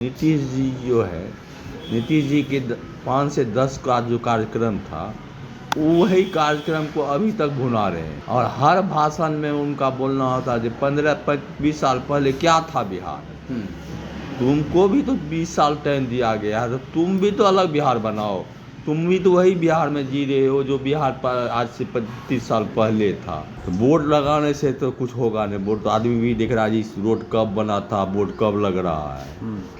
नीतीश जी जो है, नीतीश जी के 5 से 10 का जो कार्यक्रम था, वही कार्यक्रम को अभी तक भुना रहे हैं। और हर भाषण में उनका बोलना होता है कि 15-20 साल पहले क्या था बिहार। तुमको भी तो 20 साल टाइम दिया गया है, तो तुम भी तो अलग बिहार बनाओ। तुम भी तो वही बिहार में जी रहे हो जो बिहार पर आज से 30 साल पहले था। तो वोट लगाने से तो कुछ होगा नहीं। वोट तो आदमी भी देख रहा है जी, रोड कब बना था, वोट कब लग रहा है।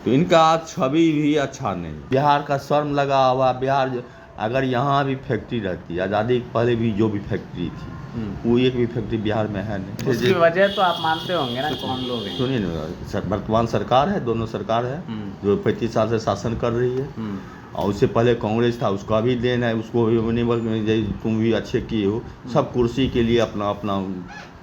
तो इनका छवि भी अच्छा नहीं। बिहार का शर्म लगा हुआ। बिहार अगर यहाँ भी फैक्ट्री रहती, आज़ादी के पहले भी जो भी फैक्ट्री थी, वो एक भी फैक्ट्री बिहार में है नहीं। उसकी वजह तो आप मानते होंगे ना, कौन लोग हैं? सुनिए ना, वर्तमान सरकार है, दोनों सरकार है जो 35 साल से शासन कर रही है। और उससे पहले कांग्रेस था, उसका भी देन है, उसको भी तुम भी अच्छे किए हो। सब कुर्सी के लिए अपना अपना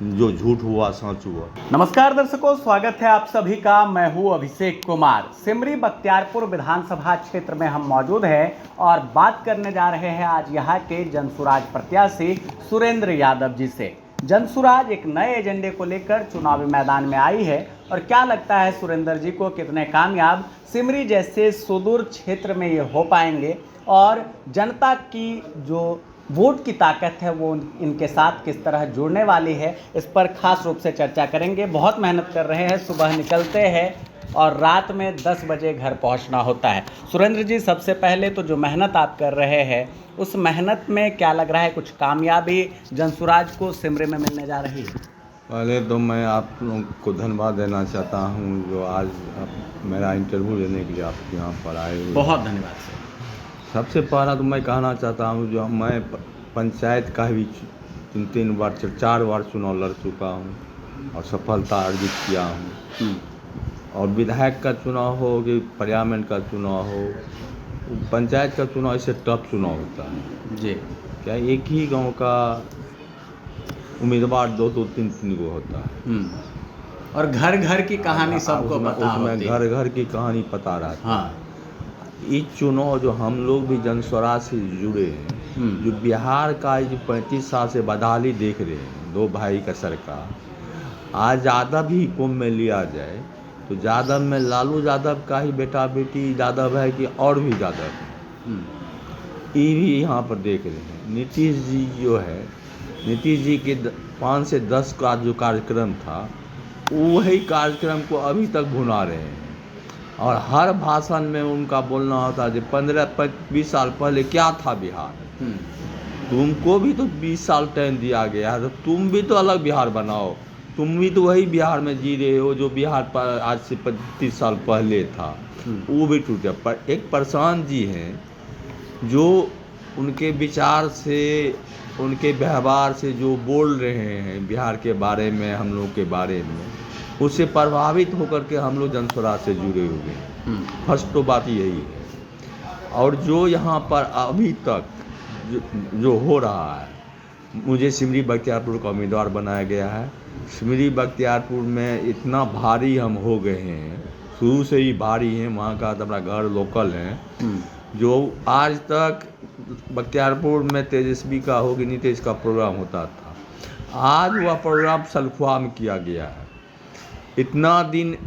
जो झूठ हुआ सच हुआ। नमस्कार दर्शकों, स्वागत है आप सभी का। मैं हूं अभिषेक कुमार। सिमरी बख्तियारपुर विधानसभा क्षेत्र में हम मौजूद हैं और बात करने जा रहे हैं आज यहाँ के जनसुराज प्रत्याशी सुरेंद्र यादव जी से। जनसुराज एक नए एजेंडे को लेकर चुनावी मैदान में आई है और क्या लगता है सुरेंद्र जी को, कितने कामयाब सिमरी जैसे सुदूर क्षेत्र में ये हो पाएंगे और जनता की जो वोट की ताकत है वो इनके साथ किस तरह जुड़ने वाली है, इस पर खास रूप से चर्चा करेंगे। बहुत मेहनत कर रहे हैं, सुबह निकलते हैं और रात में 10 बजे घर पहुंचना होता है। सुरेंद्र जी, सबसे पहले तो जो मेहनत आप कर रहे हैं, उस मेहनत में क्या लग रहा है, कुछ कामयाबी जनसुराज को सिमरे में मिलने जा रही है? पहले तो मैं आप लोगों को धन्यवाद देना चाहता हूं जो आज मेरा इंटरव्यू लेने के लिए आप यहाँ पर आए हुए। बहुत धन्यवाद सर। सबसे पहला तो मैं कहना चाहता हूँ जो मैं पंचायत का भी 4 बार चुनाव लड़ चुका हूँ और सफलता अर्जित किया हूँ। और विधायक का चुनाव हो कि पार्लियामेंट का चुनाव हो, पंचायत का चुनाव इससे टफ चुनाव होता है जी। क्या एक ही गांव का उम्मीदवार 2-3 गो होता है। और घर घर की कहानी सबको पता होती है। घर घर की कहानी पता रहती है। हाँ। इस चुनाव जो हम लोग भी जनस्वराज से जुड़े हैं, जो बिहार का जो 35 साल से बदहाली देख रहे हैं, 2 भाई का सरकार, आज यादव ही कुंभ में लिया जाए तो यादव में लालू यादव का ही बेटा बेटी यादव है कि और भी यादव है, ये भी यहाँ पर देख रहे हैं। नीतीश जी जो है, नीतीश जी के 5 से 10 का जो कार्यक्रम था, वही कार्यक्रम को अभी तक भुना रहे हैं। और हर भाषण में उनका बोलना होता है कि 15-20 साल पहले क्या था बिहार। तुमको भी तो 20 साल टाइम दिया गया है, तो तुम भी तो अलग बिहार बनाओ। तुम भी तो वही बिहार में जी रहे हो जो बिहार पर आज से 30 साल पहले था। वो भी टूट गया। पर एक प्रशांत जी हैं जो उनके विचार से, उनके व्यवहार से जो बोल रहे हैं बिहार के बारे में, हम लोग के बारे में, उससे प्रभावित होकर के हम लोग जनस्वराज से जुड़े हुए हैं। फर्स्ट तो बात यही है। और जो यहाँ पर अभी तक जो हो रहा है, मुझे सिमरी बख्तियारपुर का उम्मीदवार बनाया गया है। सिमरी बख्तियारपुर में इतना भारी हम हो गए हैं, शुरू से ही भारी हैं। वहाँ का तो अपना घर लोकल है। जो आज तक बख्तियारपुर में तेजस्वी का हो कि नीतीश का प्रोग्राम होता था, आज वह प्रोग्राम सलखुआ में किया गया है। इतना दिन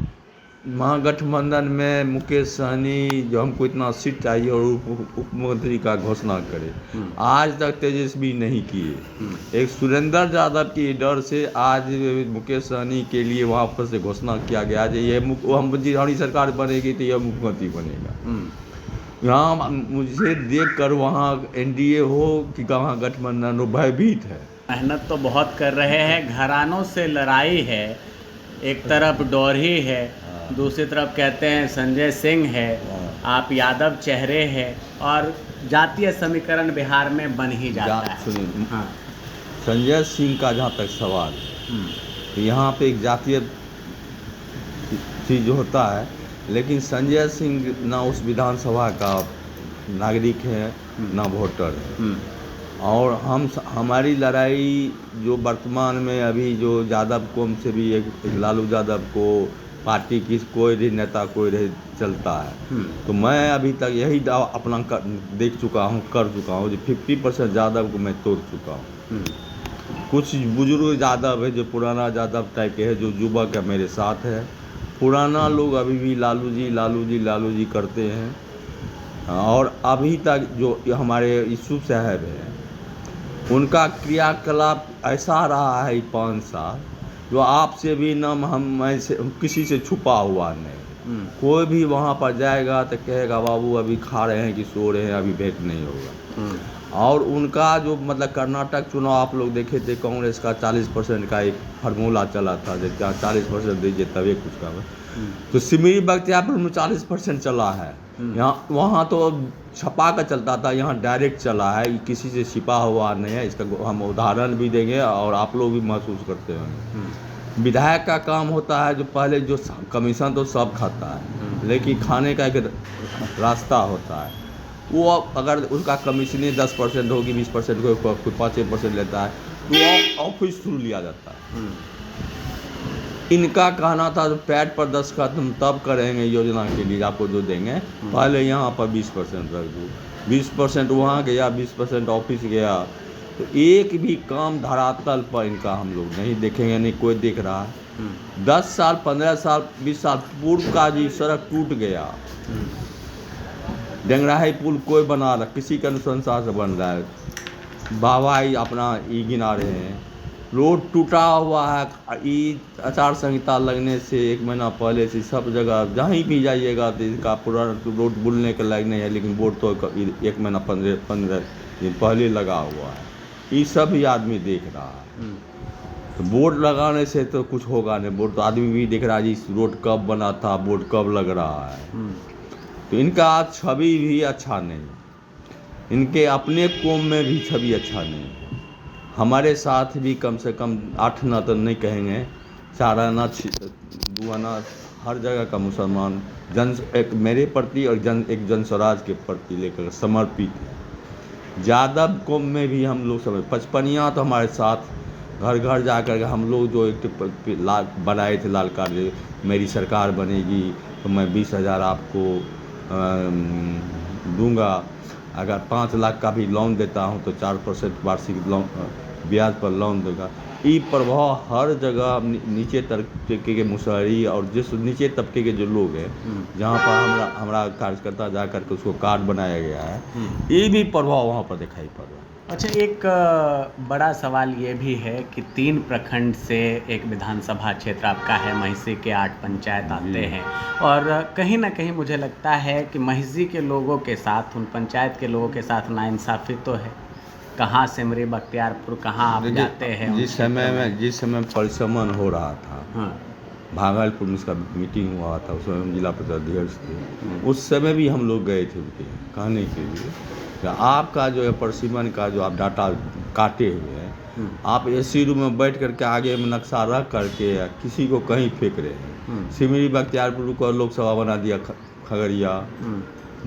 महागठबंधन में मुकेश सहनी जो हमको इतना सीट चाहिए और उप मुख्यमंत्री का घोषणा करे, आज तक तेजस्वी नहीं किए। एक सुरेंद्र यादव की डर से आज मुकेश सहनी के लिए वहाँ पर से घोषणा किया गया ये हमारी सरकार बनेगी तो यह मुख्यमंत्री बनेगा। यहाँ मुझे देख कर वहाँ एनडीए हो कि कहाँ गठबंधन हो, भयभीत है। मेहनत तो बहुत कर रहे हैं, घरानों से लड़ाई है, एक तरफ डोरही है, दूसरी तरफ कहते हैं संजय सिंह है, आप यादव चेहरे हैं और जातीय समीकरण बिहार में बन ही जाता है। सुनिए, संजय सिंह का जहाँ तक सवाल, तो यहाँ पे एक जातीय चीज होता है, लेकिन संजय सिंह ना उस विधानसभा का नागरिक है ना वोटर है। और हमारी लड़ाई जो वर्तमान में अभी जो यादव कौम से भी एक लालू यादव को पार्टी की कोई भी नेता कोई रहे चलता है, तो मैं अभी तक यही अपना देख चुका हूँ, कर चुका हूँ जो 50% यादव को मैं तोड़ चुका हूँ। कुछ बुजुर्ग यादव है जो पुराना यादव टाइप के है, जो युवक है मेरे साथ है, पुराना लोग अभी भी लालू जी लालू जी लालू जी करते हैं। और अभी तक जो हमारे यूसुफ साहब हैं उनका क्रियाकलाप ऐसा रहा है 5 साल, जो आपसे भी न मैं से किसी से छुपा हुआ नहीं। कोई भी वहाँ पर जाएगा तो कहेगा बाबू अभी खा रहे हैं कि सो रहे हैं, अभी भेंट नहीं होगा। और उनका जो मतलब कर्नाटक चुनाव आप लोग देखे थे, कांग्रेस का 40% का एक फार्मूला चला था, जब 40% दीजिए तभी कुछ का। तो सिमरी बख्तियारपुर में 40% चला है। यहाँ वहाँ तो छपा कर चलता था, यहाँ डायरेक्ट चला है, किसी से छिपा हुआ नहीं है। इसका हम उदाहरण भी देंगे और आप लोग भी महसूस करते हैं। विधायक का काम होता है जो पहले जो कमीशन तो सब खाता है, लेकिन खाने का एक रास्ता होता है। वो अगर उसका कमीशनी 10% होगी, 20% कोई 5% लेता है, तो वो ऑफिस थ्रू लिया जाता है। इनका कहना था जो पैड पर 10 का तुम तब करेंगे योजना के लिए, आपको जो देंगे पहले यहाँ पर 20% रख दो। 20% वहाँ गया, 20% ऑफिस गया। तो एक भी काम धरातल पर इनका हम लोग नहीं देखेंगे, नहीं कोई देख रहा है। 10 साल 15 साल 20 साल पूर्व का जी सड़क टूट गया, डेंगराही पुल कोई बना रहा, किसी के अनुशंसा से बन रहा है। बाबाई अपना ई गिना रहे हैं, रोड टूटा हुआ है। ई आचार संहिता लगने से 1 महीना पहले से सब जगह जहीं भी जाइएगा तो इसका पूरा रोड बुलने के लायक नहीं है, लेकिन बोर्ड तो 1 महीना 15 दिन पहले लगा हुआ है। ये सब ही आदमी देख रहा है। तो बोर्ड लगाने से तो कुछ होगा नहीं, बोर्ड तो आदमी भी देख रहा है जी रोड कब बना था, बोर्ड कब लग रहा है। तो इनका छवि भी अच्छा नहीं, इनके अपने कौम में भी छवि अच्छा नहीं। हमारे साथ भी कम से कम 8 आना तो नहीं कहेंगे, 4 आना 2 आना हर जगह का मुसलमान एक मेरे प्रति और एक जन स्वराज के प्रति लेकर समर्पित है। यादव कौम में भी हम लोग सब 55 तो हमारे साथ घर घर जा कर हम लोग जो एक बनाए थे लाल कार्ड, मेरी सरकार बनेगी तो मैं 20,000 आपको दूंगा। अगर 5 लाख का भी लोन देता हूं तो 4% वार्षिक लोन ब्याज पर लोन देगा। ये प्रभाव हर जगह नीचे तबके के मुशहरी और जिस नीचे तबके के जो लोग हैं, जहाँ पर हमारा कार्यकर्ता जा कर के उसको कार्ड बनाया गया है, ये भी प्रभाव वहाँ पर दिखाई पड़ रहा है। अच्छा, एक बड़ा सवाल ये भी है कि 3 प्रखंड से एक विधानसभा क्षेत्र आपका है, महिषी के 8 पंचायत आते हैं, और कहीं ना कहीं मुझे लगता है कि महिषी के लोगों के साथ, उन पंचायत के लोगों के साथ नाइंसाफ़ी तो है। कहाँ सिमरी बख्तियारपुर, कहाँ आप जाते हैं? जिस समय परिसमन हो रहा था, भागलपुर में उसका मीटिंग हुआ था, उसमें हम जिला अध्यक्ष थे। उस समय भी हम लोग गए थे उनके कहने के लिए कि आपका जो है परिसीमन का जो आप डाटा काटे हुए हैं, आप एसी रूम में बैठ करके आगे में नक्शा रख करके किसी को कहीं फेंक रहे हैं। सिमरी बख्तियारपुर को लोकसभा बना दिया खगड़िया,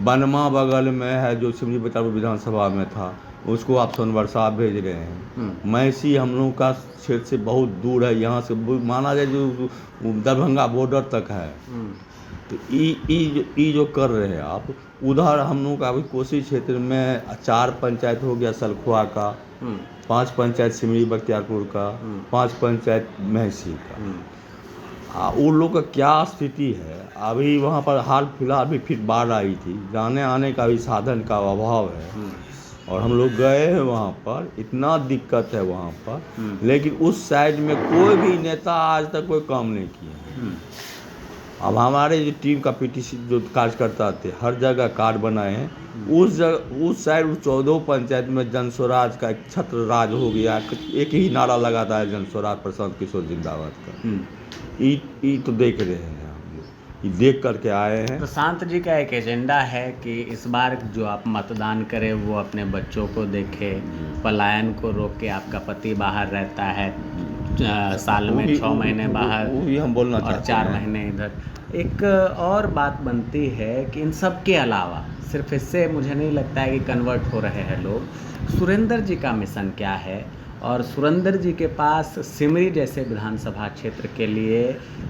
बनमा बगल में है जो सिमरी बख्तियारपुर विधानसभा में था, उसको आप सोनबरसा भेज रहे हैं। महिषी हम लोग का क्षेत्र से बहुत दूर है, यहाँ से माना जाए जो दरभंगा बॉर्डर तक है। तो ई जो कर रहे हैं आप, उधर हम लोग का अभी कोसी क्षेत्र में 4 पंचायत हो गया सलखुआ का, 5 पंचायत सिमरी बख्तियारपुर का, 5 पंचायत महिषी का। उन लोग का क्या स्थिति है अभी वहाँ पर? हाल फिलहाल भी फिर बाढ़ आई थी, जाने आने का भी साधन का अभाव है, और हम लोग गए हैं वहाँ पर, इतना दिक्कत है वहाँ पर, लेकिन उस साइड में कोई भी नेता आज तक कोई काम नहीं किया। अब हमारे जो टीम का पीटीसी जो कार्यकर्ता थे हर जगह कार्ड बनाए हैं, उस साइड 14 पंचायत में जन स्वराज का एक छत्र राज हो गया। एक ही नारा लगाता है जन स्वराज, प्रशांत किशोर जिंदाबाद का। ई तो देख रहे हैं, ये देख करके आए हैं। प्रशांत जी का एक एजेंडा है कि इस बार जो आप मतदान करें वो अपने बच्चों को देखें, पलायन को रोक के। आपका पति बाहर रहता है, साल में 6 महीने बाहर, वो भी हम बोलना चाहते हैं, 4 महीने इधर। एक और बात बनती है कि इन सब के अलावा सिर्फ इससे मुझे नहीं लगता है कि कन्वर्ट हो रहे हैं लोग। सुरेंद्र जी का मिशन क्या है, और सुरेंद्र जी के पास सिमरी जैसे विधानसभा क्षेत्र के लिए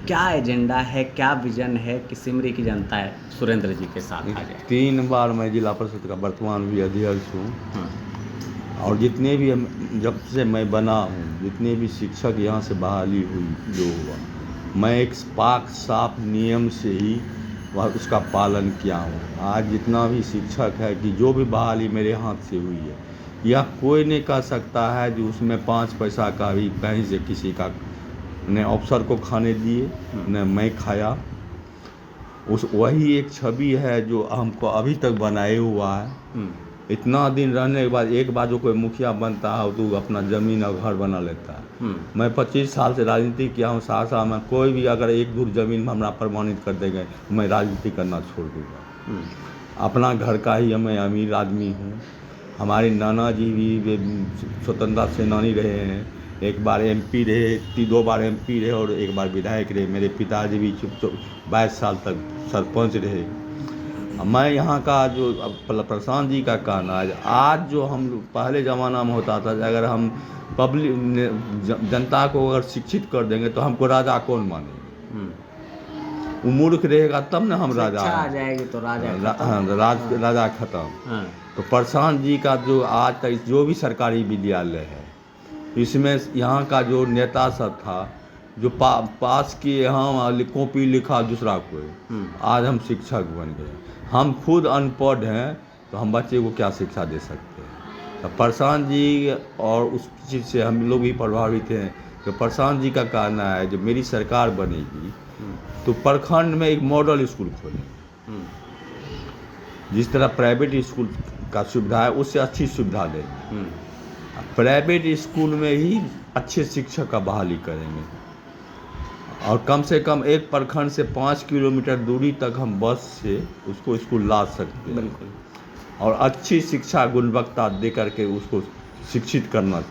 क्या एजेंडा है, क्या विजन है कि सिमरी की जनता है सुरेंद्र जी के साथ आ जाए? 3 बार मैं जिला परिषद का वर्तमान भी अध्यक्ष हूँ, और जितने भी जब से मैं बना हूँ, जितने भी शिक्षक यहाँ से बहाली हुई जो हुआ, मैं एक पाक साफ नियम से ही वह उसका पालन किया हूँ। आज जितना भी शिक्षक है कि जो भी बहाली मेरे हाथ से हुई है, यह कोई नहीं कह सकता है जो उसमें 5 पैसा का भी कहीं से किसी का न अफसर को खाने दिए न मैं खाया। उस वही एक छवि है जो हमको अभी तक बनाए हुआ है। इतना दिन रहने के बाद एक बार जो कोई मुखिया बनता है तो अपना ज़मीन और घर बना लेता है। मैं 25 साल से राजनीति किया हूँ। सहरसा में कोई भी अगर एक दूर ज़मीन में हमरा प्रमाणित कर देंगे मैं राजनीति करना छोड़ दूँगा। अपना घर का ही मैं अमीर आदमी हूँ। हमारे नाना जी भी स्वतंत्रता सेनानी रहे हैं। एक बार MP रहे, 2 बार MP रहे और एक बार विधायक रहे। मेरे पिताजी भी 22 साल तक सरपंच रहे। मैं यहाँ का जो प्रशांत जी का कहना है, आज जो हम पहले ज़माना में होता था अगर हम पब्लिक जनता को अगर शिक्षित कर देंगे तो हमको राजा कौन मानेंगे? वो मूर्ख रहेगा तब ना हम राजा आ जाएगी तो राजा खत्म। तो प्रशांत जी का जो आज तक जो भी सरकारी विद्यालय है इसमें यहाँ का जो नेता सब था जो पास किए हम कॉपी लिखा दूसरा कोई, आज हम शिक्षक बन गए। हम खुद अनपढ़ हैं तो हम बच्चे को क्या शिक्षा दे सकते हैं? तो प्रशांत जी और उस चीज़ से हम लोग भी प्रभावित हैं। तो प्रशांत जी का कहना है जब मेरी सरकार बनेगी तो प्रखंड में एक मॉडल स्कूल खोलें। जिस तरह प्राइवेट स्कूल का सुविधा है उससे अच्छी सुविधा देंगे। प्राइवेट स्कूल में ही अच्छे शिक्षक का बहाली करेंगे और कम से कम एक प्रखंड से 5 किलोमीटर दूरी तक हम बस से उसको स्कूल ला सकते हैं। बिल्कुल। और अच्छी शिक्षा गुणवत्ता दे करके उसको शिक्षित करना।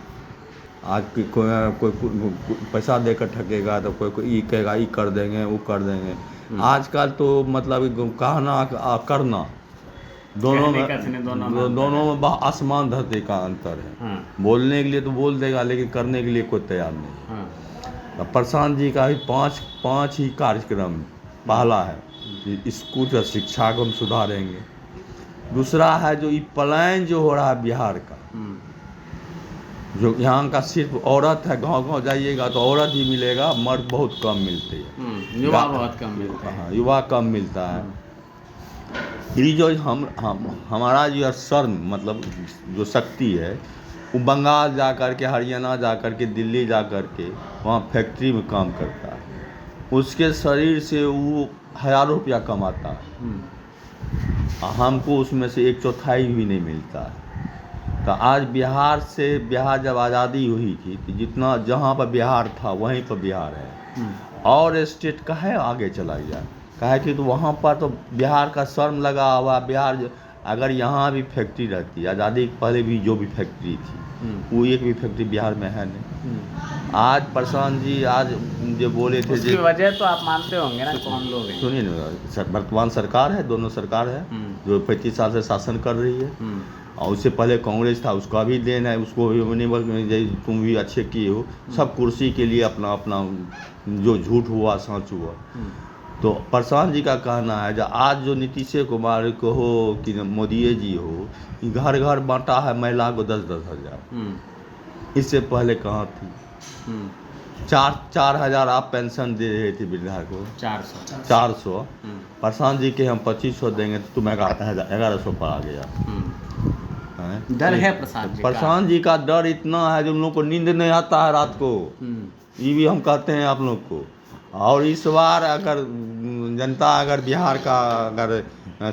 आज कोई पैसा देकर ठगेगा तो कोई ये कहेगा ये कर देंगे वो कर देंगे। आजकल तो मतलब कहना करना दोनों में आसमान धरती का अंतर है। बोलने के लिए तो बोल देगा लेकिन करने के लिए कोई तैयार नहीं। प्रशांत जी का भी पाँच ही कार्यक्रम। पहला है कि स्कूल का शिक्षा को हम सुधारेंगे। दूसरा है जो ये पलायन जो हो रहा है बिहार का, जो यहाँ का सिर्फ औरत है। गांव जाइएगा तो औरत ही मिलेगा, मर्द बहुत कम मिलते हैं। युवा बहुत कम मिलता है। हाँ, युवा कम मिलता है। ये जो हमारा जो शर्म मतलब जो शक्ति है वो बंगाल जा कर के, हरियाणा जा कर के, दिल्ली जा कर के वहाँ फैक्ट्री में काम करता है। उसके शरीर से वो 1000 रुपया कमाता है। हमको उसमें से 1/4 भी नहीं मिलता है। तो आज बिहार जब आज़ादी हुई थी तो जितना जहाँ पर बिहार था वहीं पर बिहार है। और स्टेट का है आगे चला गया कहे कि तो वहाँ पर तो बिहार का शर्म लगा हुआ। बिहार अगर यहाँ भी फैक्ट्री रहती, आज़ादी के पहले भी जो भी फैक्ट्री थी वो एक भी फैक्ट्री बिहार में है नहीं। आज प्रशांत जी आज जो बोले थे उसकी वजह तो आप मानते होंगे ना, कौन लोग हैं? सुनिए ना, वर्तमान सरकार है, दोनों सरकार है जो 35 साल से शासन कर रही है। और उससे पहले कांग्रेस था, उसका भी देन है। उसको भी तुम भी अच्छे किए हो। सब कुर्सी के लिए अपना अपना जो झूठ हुआ सच हुआ। तो प्रशांत जी का कहना है जो आज जो नीतीश कुमार को हो कि मोदी जी हो, घर घर बांटा है महिला को 10-10 हज़ार। इससे पहले कहाँ थी? 4,000 आप पेंशन दे रहे थे वृद्धा को, 400। प्रशांत जी के हम 2500 देंगे तो तुम्हें 1100 पर आ गया। डर है प्रशांत जी का डर इतना है जो उन लोग को नींद नहीं आता है रात को। ये भी हम कहते हैं आप लोग को। और इस बार अगर जनता अगर बिहार का अगर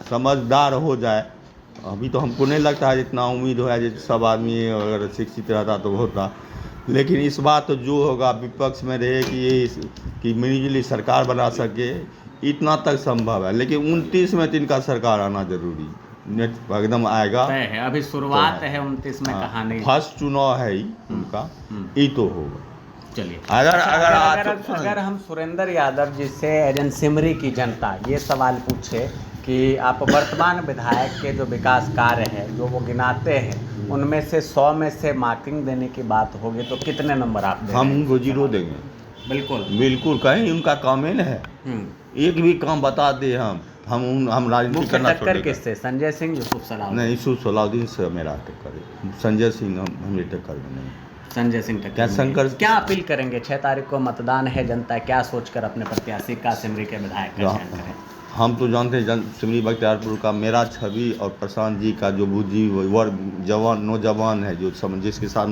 समझदार हो जाए, अभी तो हमको नहीं लगता है जितना उम्मीद हो है सब आदमी अगर शिक्षित रहता तो होता। लेकिन इस बार तो जो होगा विपक्ष में रहे कि मिलीजुली सरकार बना सके, इतना तक संभव है। लेकिन 29 में तो इनका सरकार आना जरूरी एकदम आएगा है। अभी शुरुआत है 29 में कहानी। फर्स्ट चुनाव है ही उनका, ये तो होगा। चलिए, अगर हम सुरेंद्र यादव जी से एजेंट सिमरी की जनता ये सवाल पूछे कि आप वर्तमान विधायक के जो विकास कार्य है जो वो गिनाते हैं उनमें से 100 में से मार्किंग देने की बात होगी तो कितने नंबर आप देंगे? हम उनको 0 देंगे। बिल्कुल कहीं उनका काम ही नहीं है। एक भी काम बता दे हम राजनीति करना छोड़ देंगे। किससे? संजय सिंह, यूसुफ सलाउद्दीन? नहीं, यूसुफ सलाउद्दीन से मेरा टक्कर है। संजय सिंह हमें टक्कर में नहीं। संजय सिंह टकले क्या शंकर क्या अपील करेंगे? 6 तारीख को मतदान है, जनता क्या सोचकर अपने प्रत्याशी का सिमरी के विधायक का चयन करें? हम तो जानते हैं सिमरी बख्तियारपुर का मेरा छवि और प्रशांत जी का जो बुद्धि वर्ग जवान नौजवान है जो जिसके साथ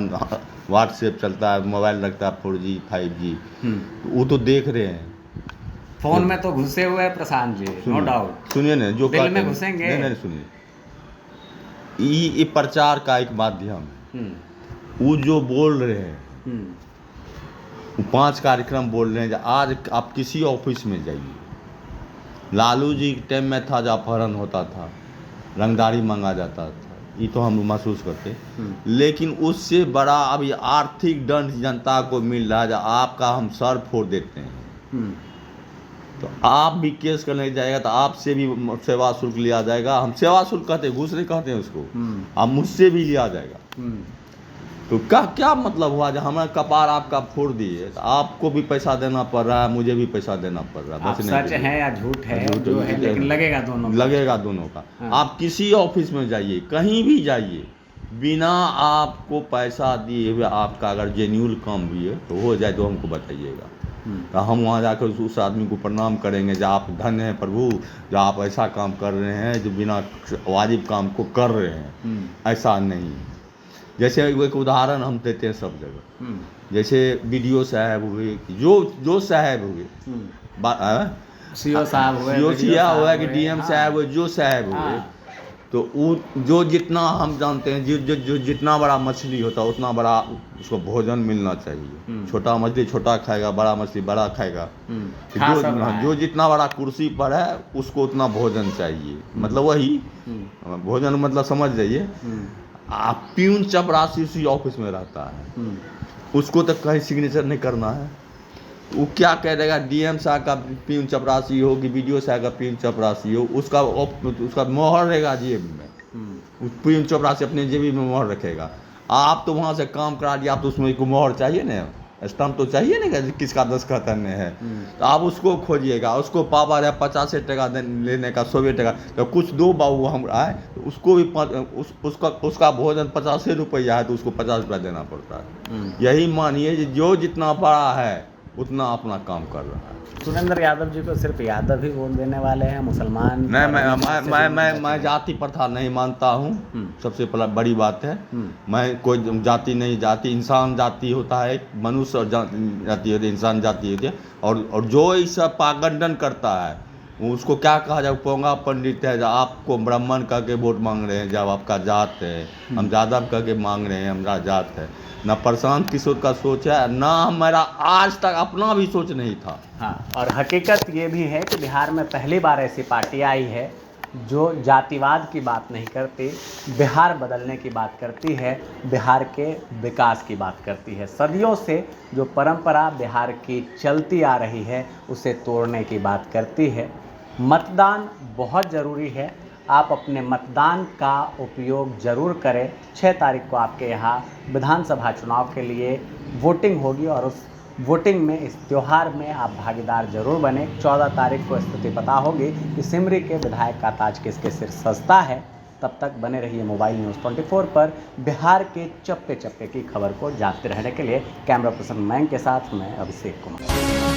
व्हाट्सएप चलता है, मोबाइल रखता है 4G 5G, तो वो तो देख रहे हैं। फोन में तो घुसे हुए हैं प्रशांत जी, नो डाउट। सुनिए ना, जो दिल में घुसेंगे? नहीं सुनिए, ये प्रचार का एक माध्यम है। वो जो बोल रहे हैं, वो 5 कार्यक्रम बोल रहे हैं। आज आप किसी ऑफिस में जाइए, लालू जी के टाइम में था जब अपहरण होता था, रंगदारी मांगा जाता था, ये तो हम महसूस करते। लेकिन उससे बड़ा अभी आर्थिक दंड जनता को मिल रहा है, जब आपका हम सर फोड़ देते हैं तो आप भी केस करने जाएगा तो आपसे भी सेवा शुल्क लिया जाएगा। हम सेवा शुल्क कहते हैं, घूस नहीं कहते हैं उसको, आप मुझसे भी लिया जाएगा। तो क्या मतलब हुआ जब हमारा कपार आपका फोड़ दिए तो आपको भी पैसा देना पड़ रहा है, मुझे भी पैसा देना पड़ रहा है। सच है या झूठ है जो है, लेकिन लगेगा दोनों का। हाँ। आप किसी ऑफिस में जाइए, कहीं भी जाइए, बिना आपको पैसा दिए हुए आपका अगर जेन्युइन काम भी है तो हो जाए तो हमको बताइएगा, तो हम वहाँ जाकर उस आदमी को प्रणाम करेंगे जो आप धन्य हैं प्रभु, जो आप ऐसा काम कर रहे हैं जो बिना वाजिब काम को कर रहे हैं। ऐसा नहीं, जैसे एक उदाहरण हम देते हैं सब जगह, जैसे BDO साहब हुए, जो साहब हुए, CO साहब हुआ कि DM साहब हुए, जो साहब हुए, तो वो जो जितना हम जानते हैं जो जितना बड़ा मछली होता है उतना बड़ा उसको भोजन मिलना चाहिए। छोटा मछली छोटा खाएगा, बड़ा मछली बड़ा खाएगा। जो जितना बड़ा कुर्सी पर है उसको उतना भोजन चाहिए, मतलब वही भोजन, मतलब समझ जाइए। आप प्यून चपरासी उसी ऑफिस में रहता है, उसको तो कहीं सिग्नेचर नहीं करना है, वो क्या कह देगा DM साहब का प्यून चपरासी हो कि BDO साहब का प्यून चपरासी हो, उसका मोहर रहेगा जेब में। प्यून चपरासी अपने जेब में मोहर रखेगा। आप तो वहाँ से काम करा दिया, आप तो उसमें को मोहर चाहिए ना, स्टाम्प तो चाहिए ना कि किसका दस्तखत है। तो आप उसको खोजिएगा, उसको पावर है 50 टका लेने का, 100 टका, तो कुछ दो बाबू हम आए तो उसको भी उसका भोजन 50 रुपया है तो उसको 50 रुपया देना पड़ता है। यही मानिए जो जितना बड़ा है उतना अपना काम कर रहा है। सुरेंद्र यादव जी को सिर्फ यादव ही वोट देने वाले हैं, मुसलमान नहीं, मैं जाति प्रथा नहीं मानता हूँ, सबसे बड़ी बात है। मैं कोई जाति नहीं, जाति इंसान जाति होता है, मनुष्य और जाति होती है, इंसान जाति होती है। और जो इस पागंडन करता है उसको क्या कहा जाए, पोंगा पंडित है। जब आपको ब्राह्मण कह के वोट मांग रहे हैं, जब आपका जात है, हम यादव कह के मांग रहे हैं, हमारा जात है। ना प्रशांत किशोर का सोच है, ना हमारा आज तक अपना भी सोच नहीं था। हाँ, और हकीकत ये भी है कि बिहार में पहली बार ऐसी पार्टी आई है जो जातिवाद की बात नहीं करती, बिहार बदलने की बात करती है, बिहार के विकास की बात करती है। सदियों से जो परंपरा बिहार की चलती आ रही है उसे तोड़ने की बात करती है। मतदान बहुत ज़रूरी है, आप अपने मतदान का उपयोग ज़रूर करें। 6 तारीख को आपके यहाँ विधानसभा चुनाव के लिए वोटिंग होगी और उस वोटिंग में, इस त्यौहार में आप भागीदार जरूर बने। 14 तारीख को स्थिति पता होगी कि सिमरी के विधायक का ताज किसके सिर सजता है। तब तक बने रहिए मोबाइल न्यूज़ 24 पर। बिहार के चप्पे चप्पे की खबर को जानते रहने के लिए कैमरा पर्सन मैंग के साथ मैं अभिषेक कुमार।